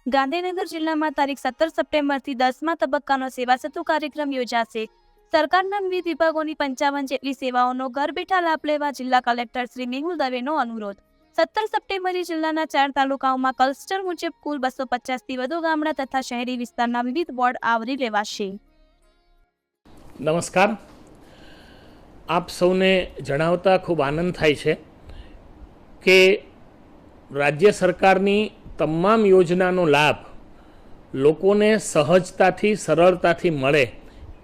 ગાંધીનગર જિલ્લામાં તારીખ 17 સપ્ટેમ્બરથી 10મા તબક્કાનો સેવા સેતુ કાર્યક્રમ યોજાશે। સરકારના વિવિધ વિભાગોની 55 જેટલી સેવાઓનો ઘર બેઠા લાભ લેવા જિલ્લા કલેક્ટર શ્રી મેહુલ દવેનો અનુરોધ। 17 સપ્ટેમ્બરે જિલ્લાના 4 તાલુકાઓમાં ક્લસ્ટર મુજબ કુલ 250થી વધુ ગામડા તથા શહેરી વિસ્તારના વિવિધ વોર્ડ આવરી લેવાશે। નમસ્કાર, આપ સૌને જણાવતા ખૂબ આનંદ થાય છે કે રાજ્ય સરકારની તમામ યોજનાનો લાભ લોકોને સહજતાથી સરળતાથી મળે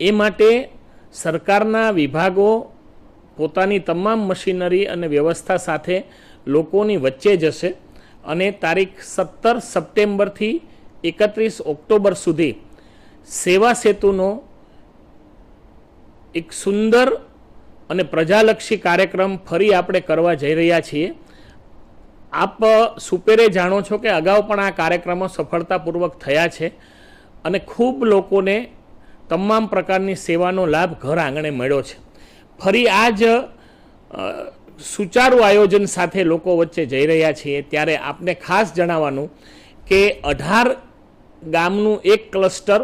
એ માટે સરકારના વિભાગો પોતાની તમામ મશીનરી અને વ્યવસ્થા સાથે લોકોની વચ્ચે જશે અને તારીખ 17 સપ્ટેમ્બરથી 31 ઓક્ટોબર સુધી સેવા સેતુનો એક સુંદર અને પ્રજાલક્ષી કાર્યક્રમ ફરી આપણે કરવા જઈ રહ્યા છીએ। આપ સુપેરે જાણો છો કે અગાઉ પણ આ કાર્યક્રમો સફળતાપૂર્વક થયા છે અને ખૂબ લોકોને તમામ પ્રકારની સેવાનો લાભ ઘર આંગણે મળ્યો છે। ફરી આ જ સુચારું આયોજન સાથે લોકો વચ્ચે જઈ રહ્યા છીએ ત્યારે આપને ખાસ જણાવવાનું કે 18 ગામનું એક ક્લસ્ટર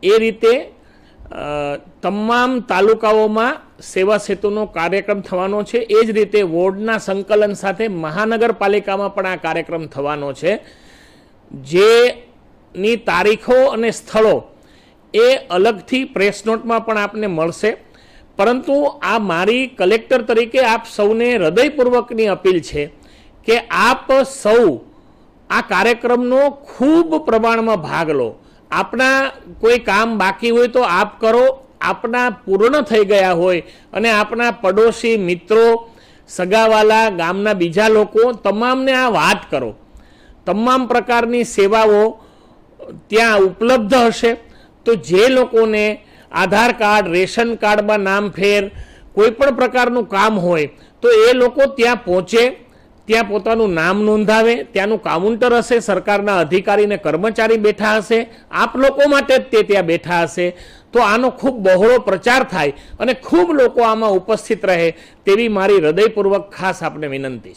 એ રીતે તમામ તાલુકાઓમાં સેવા સેતુનો કાર્યક્રમ થવાનો છે। એ જ રીતે વોર્ડના સંકલન સાથે મહાનગરપાલિકામાં પણ આ કાર્યક્રમ થવાનો છે, જેની તારીખો અને સ્થળો એ અલગથી પ્રેસ નોટમાં પણ આપને મળશે। પરંતુ આ મારી કલેક્ટર તરીકે આપ સૌને હૃદયપૂર્વકની અપીલ છે કે આપ સૌ આ કાર્યક્રમનો ખૂબ પ્રમાણમાં ભાગ લો। આપણા કોઈ કામ બાકી હોય તો આપ કરો, આપણા પૂર્ણ થઈ ગયા હોય અને આપણા પડોશી મિત્રો, સગાવાલા, ગામના બીજા લોકો તમામને આ વાત કરો। તમામ પ્રકારની સેવાઓ ત્યાં ઉપલબ્ધ હશે, તો જે લોકોને આધાર કાર્ડ, રેશન કાર્ડમાં નામ ફેર, કોઈ પણ પ્રકારનું કામ હોય તો એ લોકો ત્યાં પહોંચે, ત્યાં પોતાનું નામ નોંધાવે। ત્યાંનું કાઉન્ટર હશે, સરકારના અધિકારી અને કર્મચારી બેઠા હશે, આપ લોકો માટે જ તે ત્યાં બેઠા હશે। તો આનો ખૂબ બહોળો પ્રચાર થાય અને ખૂબ લોકો આમાં ઉપસ્થિત રહે તેવી મારી હૃદયપૂર્વક ખાસ આપને વિનંતી છે।